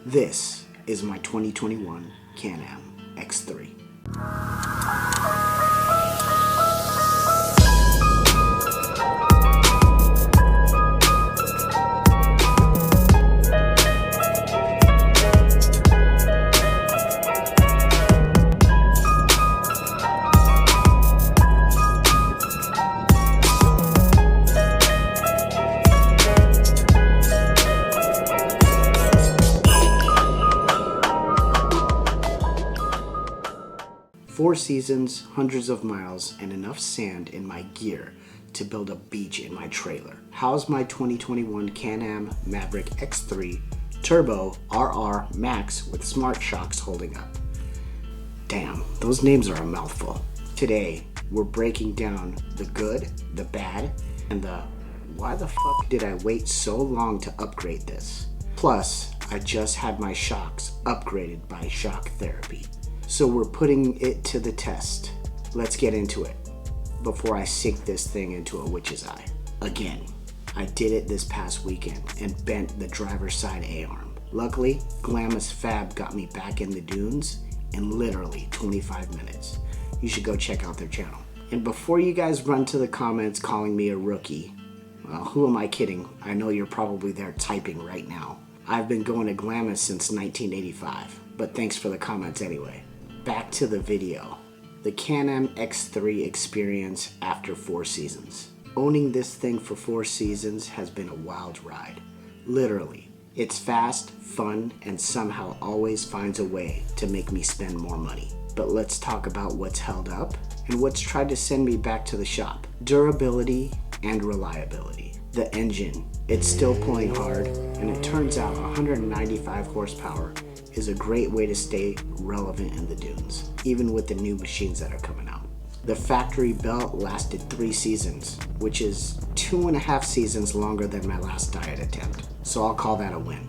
This is my 2021 Can-Am X3. Four seasons, hundreds of miles, and enough sand in my gear to build a beach in my trailer. How's my 2021 Can-Am Maverick X3 Turbo RR Max with smart shocks holding up? Damn, those names are a mouthful. Today, we're breaking down the good, the bad, and the why the fuck did I wait so long to upgrade this? Plus, I just had my shocks upgraded by Shock Therapy. So we're putting it to the test. Let's get into it before I sink this thing into a witch's eye. Again, I did it this past weekend and bent the driver's side A-arm. Luckily, Glamis Fab got me back in the dunes in literally 25 minutes. You should go check out their channel. And before you guys run to the comments calling me a rookie, well, who am I kidding? I know you're probably there typing right now. I've been going to Glamis since 1985, but thanks for the comments anyway. Back to the video. The Can-Am X3 experience after 4 seasons. Owning this thing for 4 seasons has been a wild ride. Literally. It's fast, fun, and somehow always finds a way to make me spend more money. But let's talk about what's held up and what's tried to send me back to the shop. Durability and reliability. The engine, it's still pulling hard, and it turns out 195 horsepower is a great way to stay relevant in the dunes, even with the new machines that are coming out. The factory belt lasted 3 seasons, which is 2.5 seasons longer than my last diet attempt, so I'll call that a win.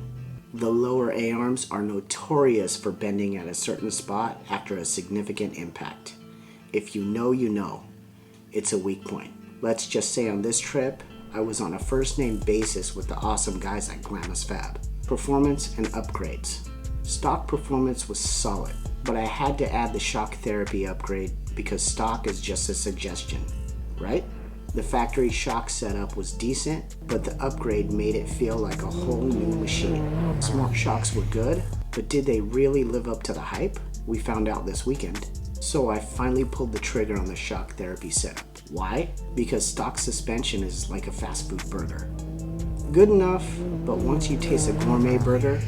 The lower A-arms are notorious for bending at a certain spot after a significant impact. If you know, you know. It's a weak point. Let's just say on this trip, I was on a first-name basis with the awesome guys at Glamis Fab. Performance and upgrades. Stock performance was solid, but I had to add the Shock Therapy upgrade because stock is just a suggestion, right? The factory shock setup was decent, but the upgrade made it feel like a whole new machine. Smart shocks were good, but did they really live up to the hype? We found out this weekend. So I finally pulled the trigger on the Shock Therapy setup. Why? Because stock suspension is like a fast food burger. Good enough, but once you taste a gourmet burger,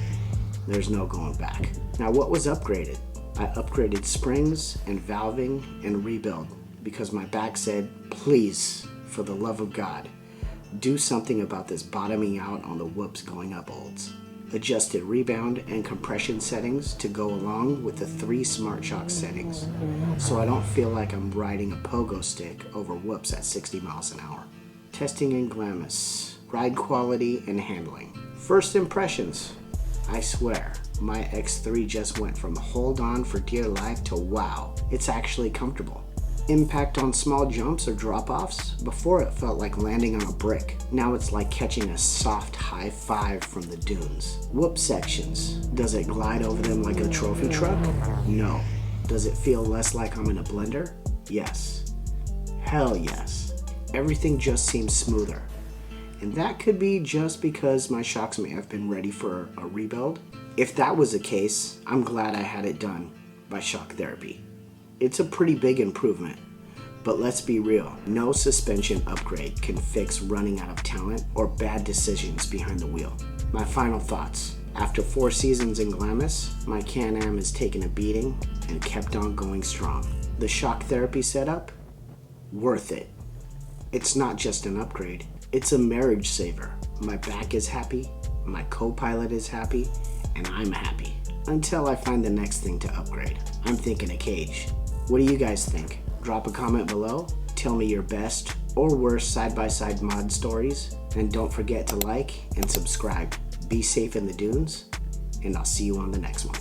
there's no going back. Now, what was upgraded? I upgraded springs and valving and rebuild because my back said, please, for the love of God, do something about this bottoming out on the whoops going up olds. Adjusted rebound and compression settings to go along with the 3 Smart Shock settings so I don't feel like I'm riding a pogo stick over whoops at 60 miles an hour. Testing in Glamis, ride quality and handling. First impressions. I swear, my X3 just went from hold on for dear life to wow, it's actually comfortable. Impact on small jumps or drop-offs? Before it felt like landing on a brick. Now it's like catching a soft high five from the dunes. Whoop sections. Does it glide over them like a trophy truck? No. Does it feel less like I'm in a blender? Yes. Hell yes. Everything just seems smoother. And that could be just because my shocks may have been ready for a rebuild. If that was the case, I'm glad I had it done by Shock Therapy. It's a pretty big improvement, but let's be real, no suspension upgrade can fix running out of talent or bad decisions behind the wheel. My final thoughts. After 4 seasons in Glamis, my Can-Am has taken a beating and kept on going strong. The Shock Therapy setup? Worth it. It's not just an upgrade. It's a marriage saver. My back is happy, my co-pilot is happy, and I'm happy. Until I find the next thing to upgrade. I'm thinking a cage. What do you guys think? Drop a comment below. Tell me your best or worst side-by-side mod stories. And don't forget to like and subscribe. Be safe in the dunes, and I'll see you on the next one.